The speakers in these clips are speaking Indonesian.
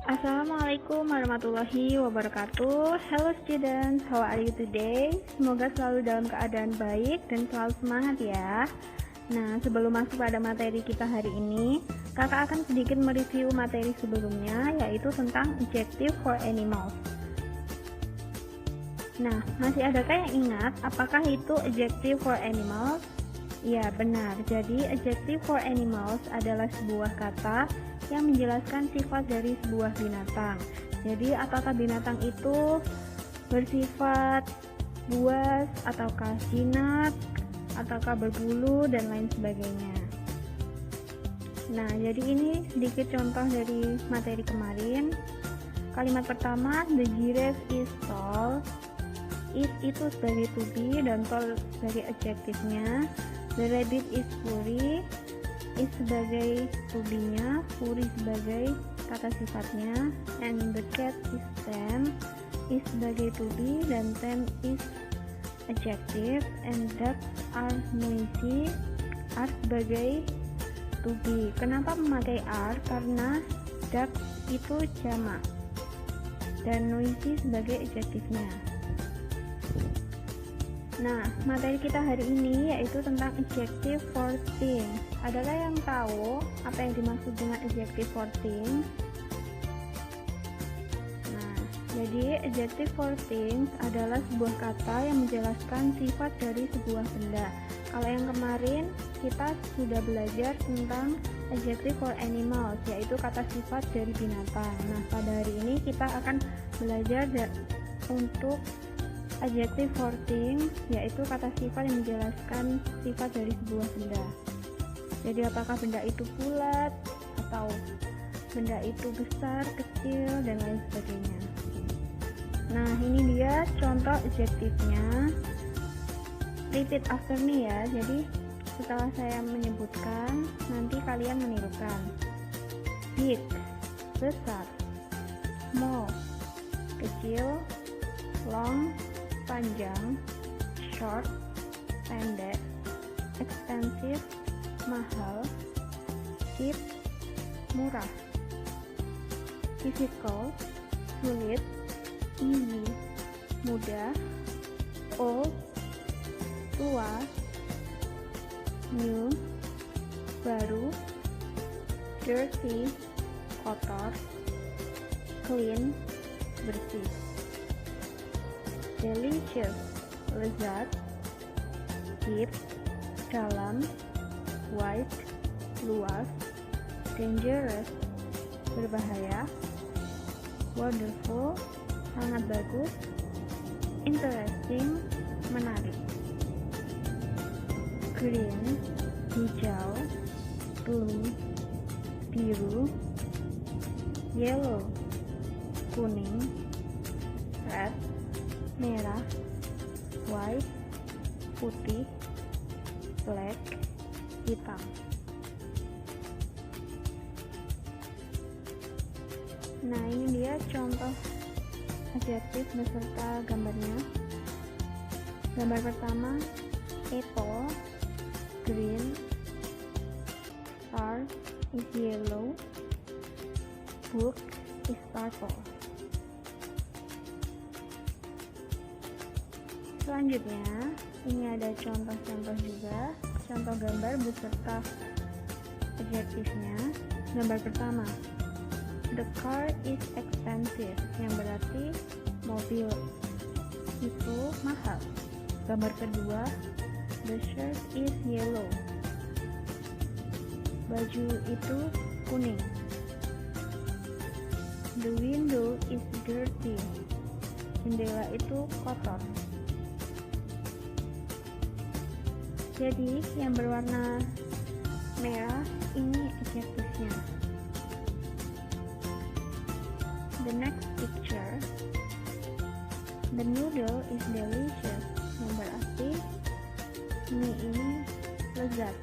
Assalamualaikum warahmatullahi wabarakatuh. Hello students, how are you today? Semoga selalu dalam keadaan baik dan selalu semangat ya. Nah, sebelum masuk pada materi kita hari ini, kakak akan sedikit mereview materi sebelumnya, yaitu tentang adjective for animals. Nah, masih adakah yang ingat apakah itu adjective for animals? Ya, benar. Jadi, adjective for animals adalah sebuah kata yang menjelaskan sifat dari sebuah binatang. Jadi, apakah binatang itu bersifat buas, ataukah jinak, ataukah berbulu, dan lain sebagainya. Nah, jadi ini sedikit contoh dari materi kemarin. Kalimat pertama, the giraffe is tall. Is itu sebagai to be dan tall sebagai adjektifnya. The rabbit is furry. Is sebagai to be-nya, furry sebagai kata sifatnya, and the cat is tame. Is sebagai to be dan tame is adjective, and ducks are noisy, are sebagai to be. Kenapa memakai are? Karena ducks itu jamak dan noisy sebagai adjektifnya. Nah, materi kita hari ini yaitu tentang adjective for things. Adakah yang tahu apa yang dimaksud dengan adjective for things? Nah, jadi adjective for things adalah sebuah kata yang menjelaskan sifat dari sebuah benda. Kalau yang kemarin kita sudah belajar tentang adjective for animals, yaitu kata sifat dari binatang. Nah, pada hari ini kita akan belajar untuk adjective for things, yaitu kata sifat yang menjelaskan sifat dari sebuah benda. Jadi apakah benda itu bulat atau benda itu besar, kecil, dan lain sebagainya. Nah, ini dia contoh adjektifnya. Repeat after me ya. Jadi setelah saya menyebutkan, nanti kalian menirukan. Big, besar. Small, kecil. Long, panjang. Short, pendek. Expensive, mahal. Cheap, murah. Difficult, sulit. Easy, mudah. Old, tua. New, baru. Dirty, kotor. Clean, bersih. Delicious, lezat. Deep, dalam. Wide, luas. Dangerous, berbahaya. Wonderful, sangat bagus. Interesting, menarik. Green, hijau. Blue, biru. Yellow, kuning. Red, merah. White, putih. Black, hitam. Nah, ini dia contoh adjektif beserta gambarnya. Gambar pertama, apple, green. Star is yellow. Book is purple. Selanjutnya, ini ada contoh-contoh juga, contoh gambar beserta adjektifnya. Gambar pertama, the car is expensive, yang berarti mobil itu mahal. Gambar kedua, the shirt is yellow, baju itu kuning. The window is dirty, jendela itu kotor. Jadi yang berwarna merah ini adjektifnya. The next picture, the noodle is delicious, yang berarti mie ini lezat.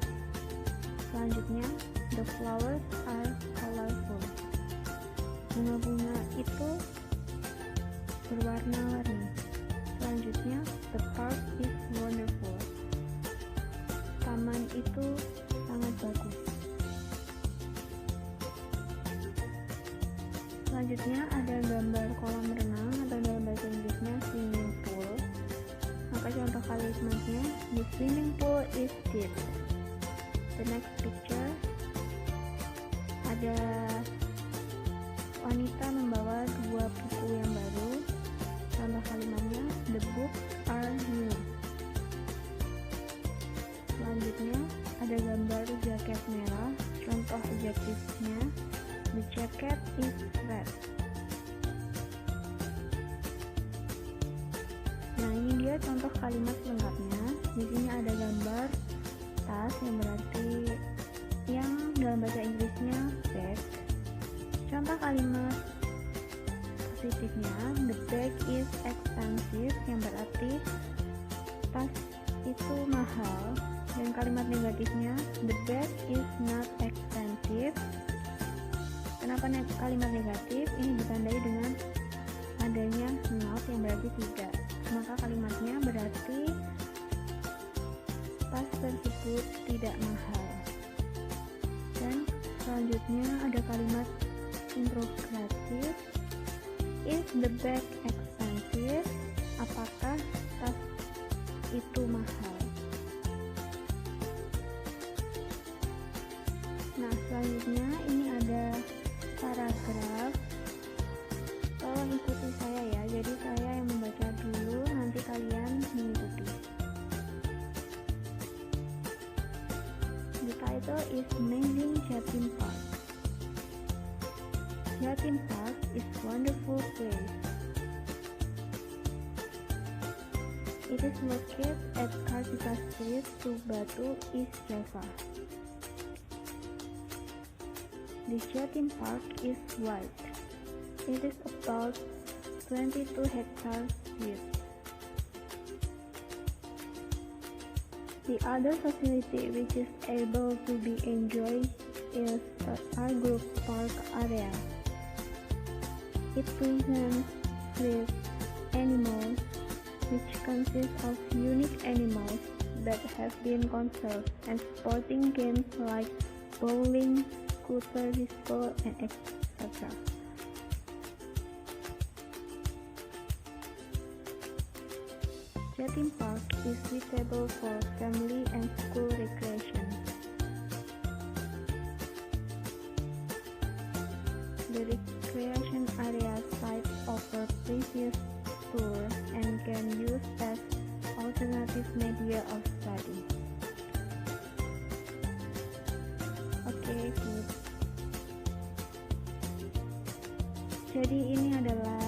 Selanjutnya, the flowers are colorful, bunga-bunga itu berwarna-warni. Selanjutnya, the park is wonderful, taman itu sangat bagus. Selanjutnya ada gambar kolam renang atau dalam bahasa Inggrisnya swimming pool. Maka contoh kalimatnya, the swimming pool is deep. The next picture, ada wanita membawa dua buku yang baru. Contoh kalimatnya, the books are new. Selanjutnya ada gambar jaket merah. Contoh adjektifnya, the jacket is red. Nah, ini dia contoh kalimat lengkapnya. Di sini ada gambar tas yang berarti yang dalam bahasa Inggrisnya bag. Contoh kalimat positifnya, the bag is expensive, yang berarti tas itu mahal. Dan kalimat negatifnya, the bag is not expensive. Kenapa kalimat negatif? Ini ditandai dengan adanya not yang berarti tidak. Maka kalimatnya berarti tas tersebut tidak mahal. Dan selanjutnya ada kalimat interrogatif, is the bag expensive? Apakah tas itu mahal? Nah, selanjutnya ini ada paragraf. Tolong ikuti saya ya, jadi saya yang membaca dulu, nanti kalian mengikuti. The title is Amazing Jatim Park. Jatim Park is wonderful place. It is located at Kartika Street, Batu, East Java. The Jatim Park is wide. It is about 22 hectares width. The other facility which is able to be enjoyed is the Argroup Park area. It presents with animals which consist of unique animals that have been conserved and sporting games like bowling, scooter, disco, and etc. Jatim Park is suitable for family and school recreation. The recreation area site offers previous tour and can use as alternative media of study. Okay, good. Jadi ini adalah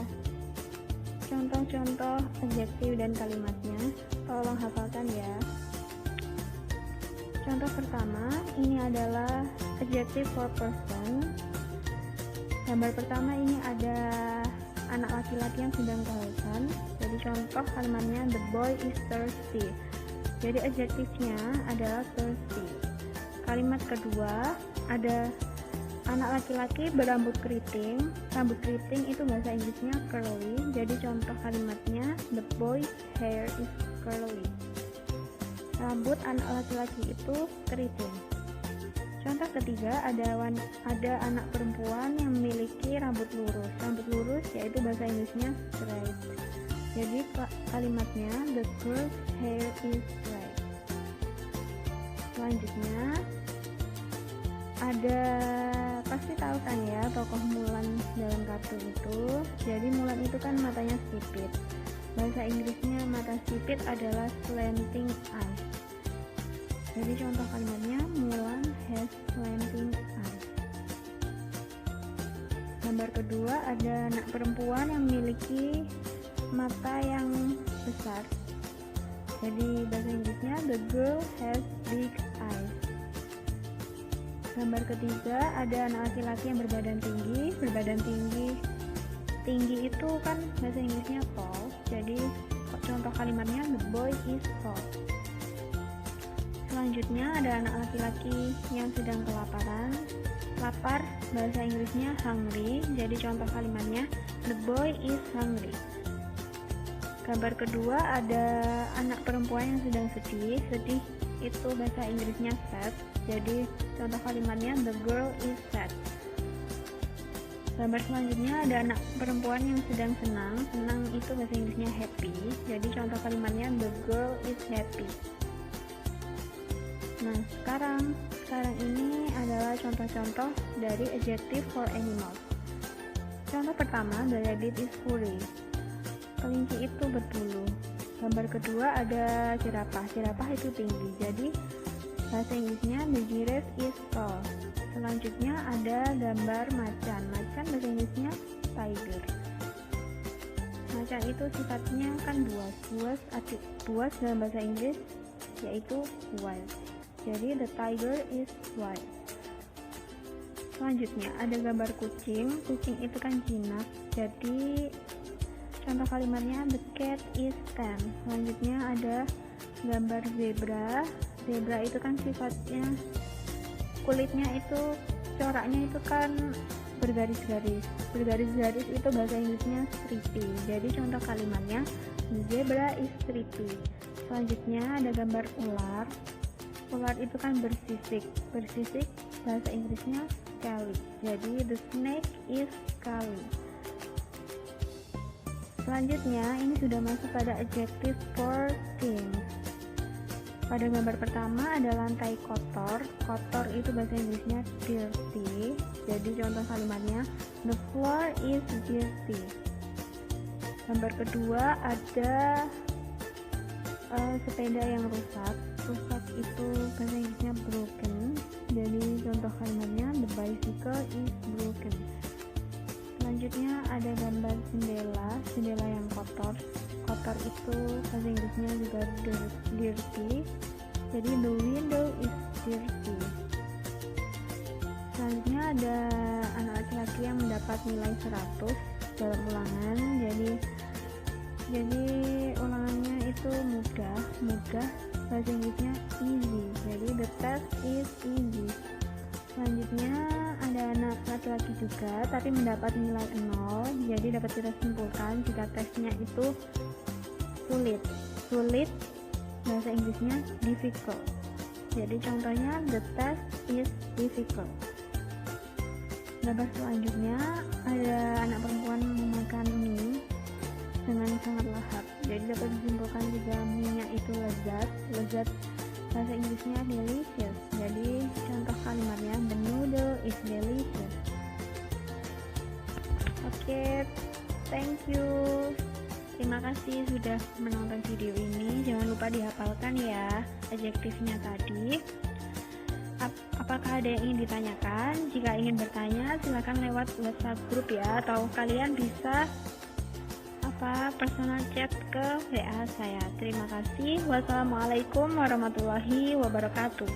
contoh-contoh adjektif dan kalimatnya. Tolong hafalkan ya. Contoh pertama, ini adalah adjective for person. Gambar pertama ini ada anak laki-laki yang sedang kehausan. Jadi contoh kalimatnya, the boy is thirsty. Jadi adjektifnya adalah thirsty. Kalimat kedua ada anak laki-laki berambut keriting. Rambut keriting itu bahasa Inggrisnya curly. Jadi contoh kalimatnya, the boy's hair is curly. Rambut anak laki-laki itu keriting. Contoh ketiga ada anak perempuan yang memiliki rambut lurus. Rambut lurus yaitu bahasa Inggrisnya straight. Jadi kalimatnya, the girl's hair is straight. Selanjutnya ada, pasti tahu kan ya tokoh Mulan dalam kartun itu. Jadi Mulan itu kan matanya sipit. Bahasa Inggrisnya mata sipit adalah slanting eyes. Jadi contoh kalimatnya, Mulan has slanting eyes. Gambar kedua ada anak perempuan yang memiliki mata yang besar. Jadi bahasa Inggrisnya, the girl has big eyes. Gambar ketiga ada anak laki-laki yang berbadan tinggi. Berbadan tinggi itu kan bahasa Inggrisnya tall. Jadi contoh kalimatnya, the boy is tall. Selanjutnya ada anak laki-laki yang sedang kelaparan. Lapar bahasa Inggrisnya hungry. Jadi contoh kalimatnya, the boy is hungry. Gambar kedua ada anak perempuan yang sedang sedih. Sedih itu bahasa Inggrisnya sad. Jadi contoh kalimatnya, the girl is sad. Gambar selanjutnya ada anak perempuan yang sedang senang. Senang itu bahasa Inggrisnya happy. Jadi contoh kalimatnya the girl is happy. Nah, sekarang ini adalah contoh-contoh dari adjective for animals. Contoh pertama, the rabbit is furry. Kelinci itu berbulu. Gambar kedua ada jerapah. Jerapah itu tinggi. Jadi bahasa Inggrisnya the giraffe is tall. Selanjutnya ada gambar macan. Macan bahasa Inggrisnya tiger. Macan itu sifatnya kan buas. Buas dalam bahasa Inggris yaitu wild. Jadi the tiger is wild. Selanjutnya ada gambar kucing. Kucing itu kan jinak. Jadi contoh kalimatnya the cat is tame. Selanjutnya ada gambar zebra. Zebra itu kan sifatnya kulitnya itu coraknya itu kan bergaris-garis. Bergaris-garis itu bahasa Inggrisnya stripy. Jadi contoh kalimatnya the zebra is stripy. Selanjutnya ada gambar ular. Ular itu kan bersisik. Bersisik bahasa Inggrisnya scaly. Jadi the snake is scaly. Selanjutnya ini sudah masuk pada adjective for things. Pada gambar pertama ada lantai kotor. Kotor itu bahasa Inggrisnya dirty. Jadi contoh kalimatnya the floor is dirty. Gambar kedua ada sepeda yang rusak. Rusak itu bahasa Inggrisnya broken. Jadi contoh kalimatnya the bicycle is broken. Selanjutnya ada gambar jendela yang kotor. Kotor itu bahasa Inggrisnya juga dirty. Jadi the window is dirty. Selanjutnya ada anak laki-laki yang mendapat nilai 100 dalam ulangan. Jadi ulangannya itu mudah. Bahasa Inggrisnya easy. Jadi the test is easy. Selanjutnya ada anak laki-laki juga tapi mendapat nilai 0. Jadi dapat kita simpulkan jika tesnya itu sulit bahasa Inggrisnya difficult. Jadi contohnya the test is difficult. Gambar selanjutnya ada anak perempuan memakan mie dengan sangat lahap. Jadi dapat disimpulkan juga mie-nya itu lezat bahasa Inggrisnya delicious. Jadi contoh kalimatnya the noodle is delicious. Oke, thank you. Terima kasih sudah menonton video ini. Jangan lupa dihafalkan ya adjektifnya tadi. Apakah ada yang ingin ditanyakan? Jika ingin bertanya, silakan lewat WhatsApp grup ya, atau kalian bisa personal chat ke WA saya. Terima kasih. Wassalamualaikum warahmatullahi wabarakatuh.